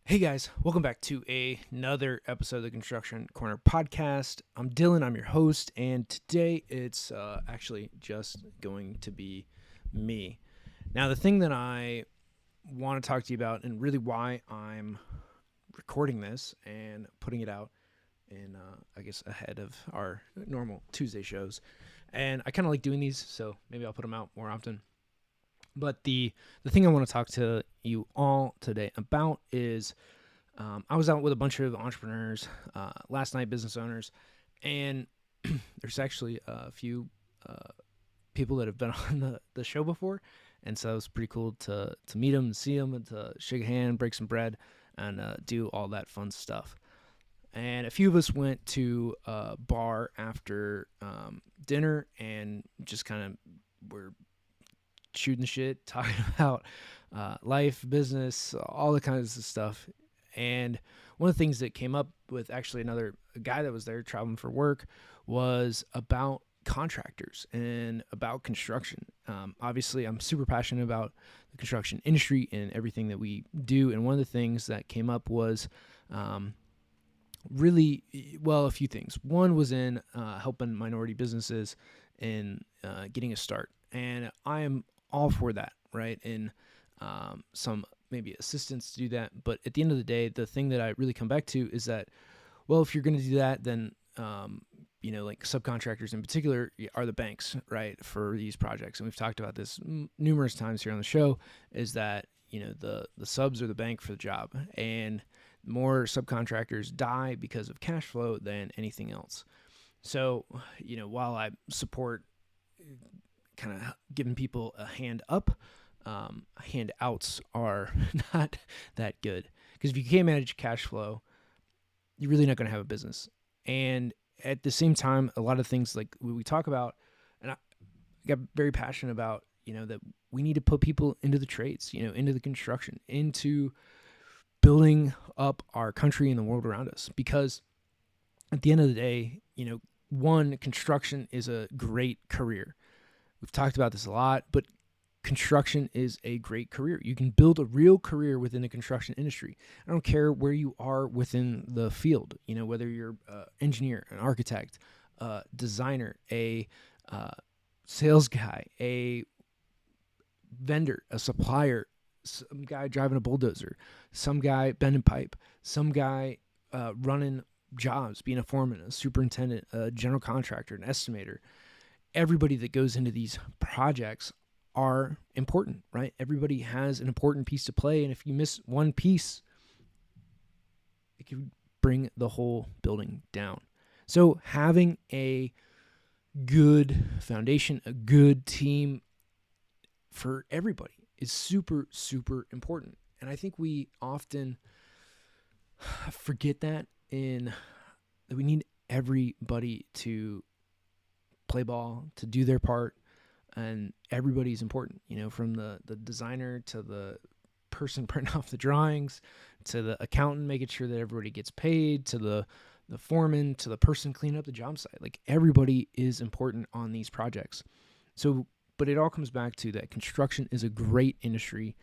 Hey guys, welcome back to another episode of the Construction Corner podcast. I'm Dylan, I'm your host, and today it's actually just going to be me. Now, the thing that I want to talk to you about, and really why I'm recording this and putting it out in, I guess, ahead of our normal Tuesday shows, and I kind of like doing these, so maybe I'll put them out more often. But the thing I want to talk to you all today about is I was out with a bunch of entrepreneurs last night, business owners, and there's actually a few people that have been on the show before. And so it was pretty cool to meet them, see them, and to shake a hand, break some bread, and do all that fun stuff. And a few of us went to a bar after dinner and just kind of were shooting the shit, talking about life, business, all the kinds of stuff. And one of the things that came up with actually a guy that was there traveling for work was about contractors and about construction. Obviously, I'm super passionate about the construction industry and everything that we do. And one of the things that came up was a few things. One was in helping minority businesses in getting a start. And I am all for that, right? And some maybe assistance to do that. But at the end of the day, the thing that I really come back to is that, well, if you're going to do that, then, like subcontractors in particular are the banks, right, for these projects. And we've talked about this numerous times here on the show, is that, the subs are the bank for the job. And more subcontractors die because of cash flow than anything else. So, while I support kind of giving people a hand up, handouts are not that good, because if you can't manage cash flow, you're really not going to have a business. And at the same time, a lot of things like we talk about, and I got very passionate about, that we need to put people into the trades, into the construction, into building up our country and the world around us. Because at the end of the day, one, construction is a great career. We've talked about this a lot, but construction is a great career. You can build a real career within the construction industry. I don't care where you are within the field, whether you're an engineer, an architect, a designer, a sales guy, a vendor, a supplier, some guy driving a bulldozer, some guy bending pipe, some guy running jobs, being a foreman, a superintendent, a general contractor, an estimator. Everybody that goes into these projects are important, right? Everybody has an important piece to play. And if you miss one piece, it could bring the whole building down. So having a good foundation, a good team for everybody is super, super important. And I think we often forget that we need everybody to play ball, to do their part, and everybody's important, from the designer to the person printing off the drawings, to the accountant making sure that everybody gets paid, to the foreman, to the person cleaning up the job site. Like, everybody is important on these projects. So, but it all comes back to that construction is a great industry,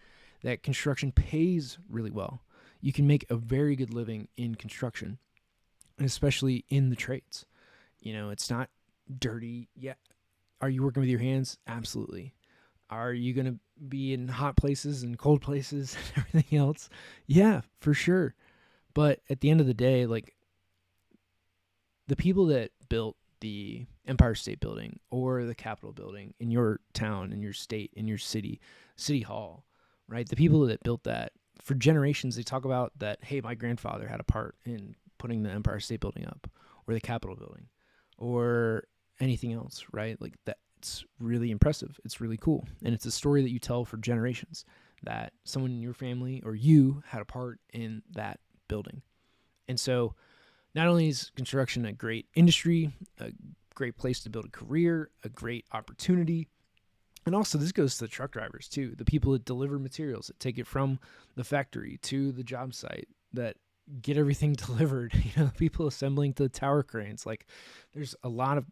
that construction pays really well. You can make a very good living in construction, and especially in the trades. It's not dirty. Yeah. Are you working with your hands? Absolutely. Are you going to be in hot places and cold places and everything else? Yeah, for sure. But at the end of the day, like, the people that built the Empire State Building or the Capitol Building in your town, in your state, in your city hall, right? The people that built that for generations, they talk about that, hey, my grandfather had a part in putting the Empire State Building up, or the Capitol Building, or anything else, right? Like, that's really impressive. It's really cool. And it's a story that you tell for generations, that someone in your family or you had a part in that building. And so not only is construction a great industry, a great place to build a career, a great opportunity, and also this goes to the truck drivers too, the people that deliver materials, that take it from the factory to the job site, that get everything delivered, people assembling to the tower cranes. Like, there's a lot of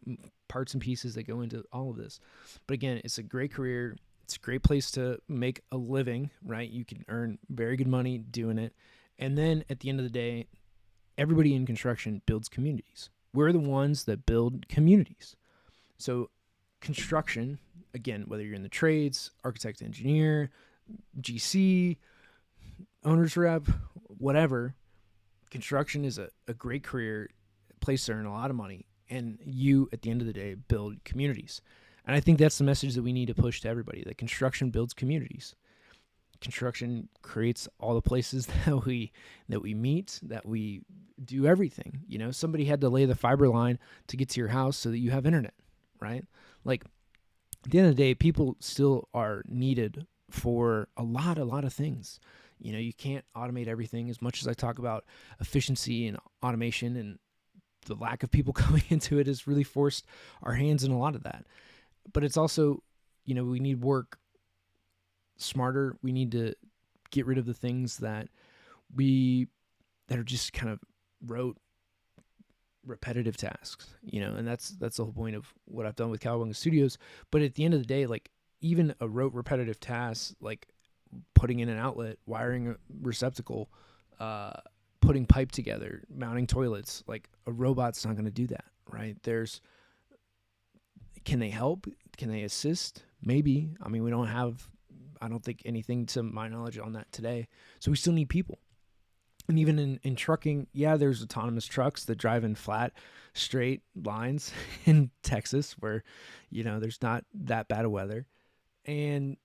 parts and pieces that go into all of this. But again, it's a great career. It's a great place to make a living, right? You can earn very good money doing it. And then at the end of the day, everybody in construction builds communities. We're the ones that build communities. So construction, again, whether you're in the trades, architect, engineer, GC, owner's rep, whatever, construction is a great career, place to earn a lot of money. And you, at the end of the day, build communities. And I think that's the message that we need to push to everybody, that construction builds communities. Construction creates all the places that we meet, that we do everything. You know, somebody had to lay the fiber line to get to your house so that you have internet, right? Like, at the end of the day, people still are needed for a lot of things. You know, you can't automate everything. As much as I talk about efficiency and automation, and the lack of people coming into it has really forced our hands in a lot of that. But it's also, you know, we need work smarter. We need to get rid of the things that are just kind of rote, repetitive tasks, you know, and that's the whole point of what I've done with Cowabunga Studios. But at the end of the day, like, even a rote, repetitive task, like putting in an outlet, wiring a receptacle, putting pipe together, mounting toilets, like, a robot's not going to do that, right? Can they help? Can they assist? Maybe. I mean, I don't think anything to my knowledge on that today. So we still need people. And even in trucking, yeah, there's autonomous trucks that drive in flat, straight lines in Texas where, you know, there's not that bad of weather. And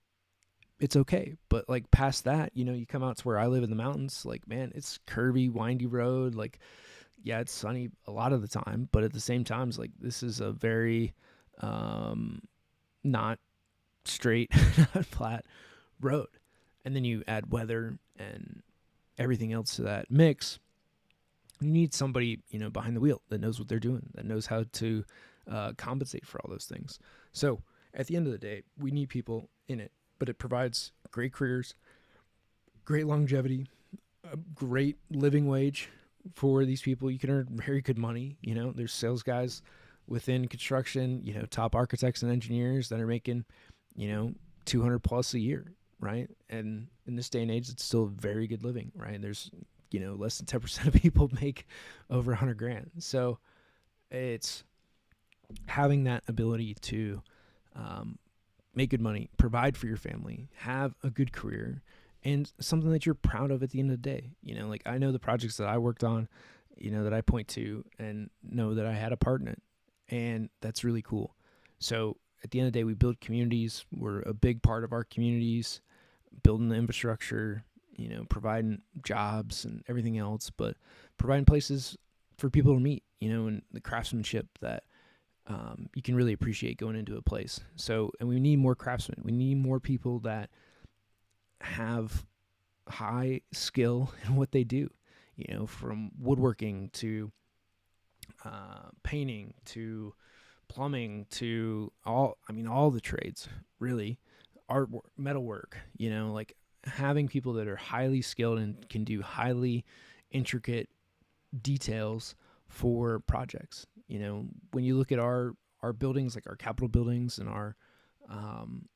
it's okay. But, like, past that, you know, you come out to where I live in the mountains, like, man, it's curvy, windy road. Like, yeah, it's sunny a lot of the time, but at the same time, it's like, this is a very not straight, not flat road. And then you add weather and everything else to that mix. You need somebody, you know, behind the wheel that knows what they're doing, that knows how to compensate for all those things. So at the end of the day, we need people in it, but it provides great careers, great longevity, a great living wage for these people. You can earn very good money. You know, there's sales guys within construction, you know, top architects and engineers that are making, you know, 200 plus a year, right? And in this day and age, it's still very good living, right? There's, you know, less than 10% of people make over 100 grand. So it's having that ability to make good money, provide for your family, have a good career, and something that you're proud of at the end of the day. You know, like, I know the projects that I worked on, you know, that I point to and know that I had a part in it. And that's really cool. So at the end of the day, we build communities. We're a big part of our communities, building the infrastructure, you know, providing jobs and everything else, but providing places for people to meet, you know, and the craftsmanship that you can really appreciate going into a place. So, and we need more craftsmen. We need more people that have high skill in what they do, you know, from woodworking to painting to plumbing to all the trades, really, artwork, metalwork, you know, like, having people that are highly skilled and can do highly intricate details for projects. You know, when you look at our buildings, like our Capitol buildings and our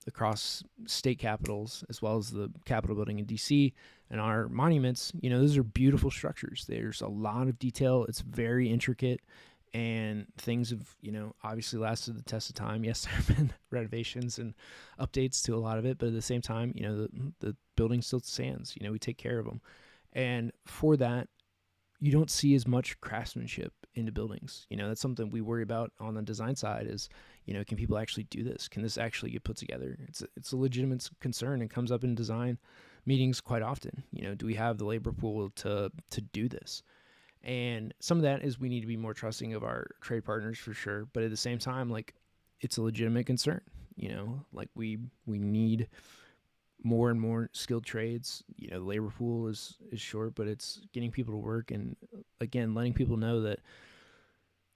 across state capitals, as well as the Capitol building in DC and our monuments, you know, those are beautiful structures. There's a lot of detail. It's very intricate, and things have, you know, obviously lasted the test of time. Yes, there have been renovations and updates to a lot of it, but at the same time, you know, the building still stands. You know, we take care of them. And for that, you don't see as much craftsmanship into buildings. You know, that's something we worry about on the design side is, you know, can people actually do this? Can this actually get put together? It's a legitimate concern and comes up in design meetings quite often. You know, do we have the labor pool to do this? And some of that is we need to be more trusting of our trade partners for sure. But at the same time, like, it's a legitimate concern, you know, like we need more and more skilled trades. You know, the labor pool is short, but it's getting people to work, and again, letting people know that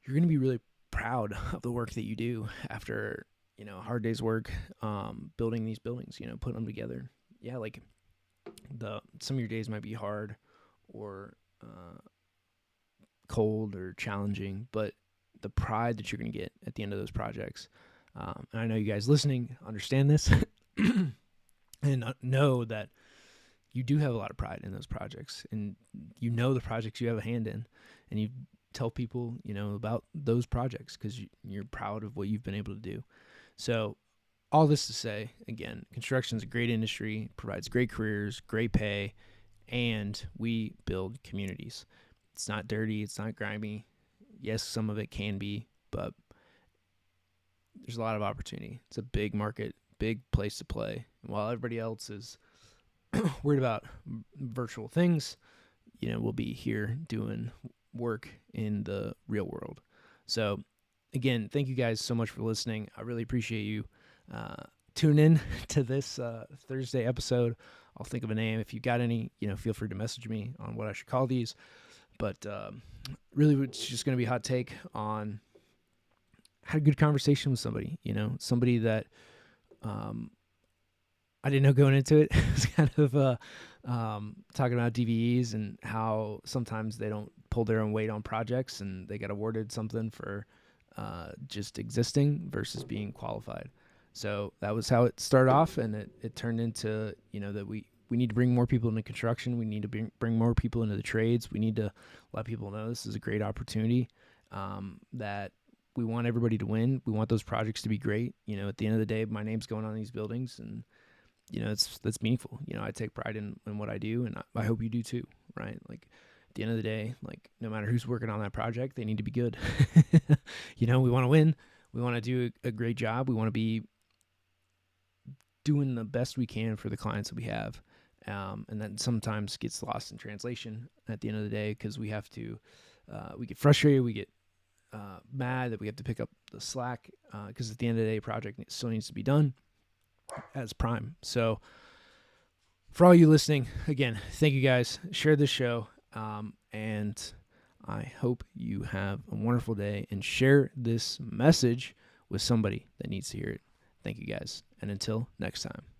you're going to be really proud of the work that you do after, you know, a hard day's work, building these buildings, you know, putting them together. Yeah. Like, some of your days might be hard or, cold or challenging, but the pride that you're going to get at the end of those projects. And I know you guys listening understand this and know that you do have a lot of pride in those projects, and you know the projects you have a hand in, and you tell people, about those projects because you're proud of what you've been able to do. So all this to say, again, construction is a great industry, provides great careers, great pay, and we build communities. It's not dirty, it's not grimy. Yes, some of it can be, but there's a lot of opportunity. It's a big market, big place to play. And while everybody else is worried about virtual things, we'll be here doing work in the real world. So again, thank you guys so much for listening. I really appreciate you tune in to this Thursday episode. I'll think of a name. If you got any, feel free to message me on what I should call these. But really, it's just going to be a hot take on had a good conversation with somebody, somebody that I didn't know going into it. It was kind of talking about DBEs and how sometimes they don't pull their own weight on projects and they get awarded something for just existing versus being qualified. So that was how it started off, and it turned into, that we need to bring more people into construction. We need to bring more people into the trades. We need to let people know this is a great opportunity, that we want everybody to win. We want those projects to be great. At the end of the day, my name's going on these buildings, and, that's meaningful. I take pride in what I do, and I hope you do too, right? Like, at the end of the day, like, no matter who's working on that project, they need to be good. We want to win. We want to do a great job. We want to be doing the best we can for the clients that we have. And that sometimes gets lost in translation at the end of the day, because we have to, we get frustrated, we get mad that we have to pick up the slack, because at the end of the day, a project still needs to be done as prime. So for all you listening, again, thank you guys. Share this show, and I hope you have a wonderful day, and share this message with somebody that needs to hear it. Thank you guys, and until next time.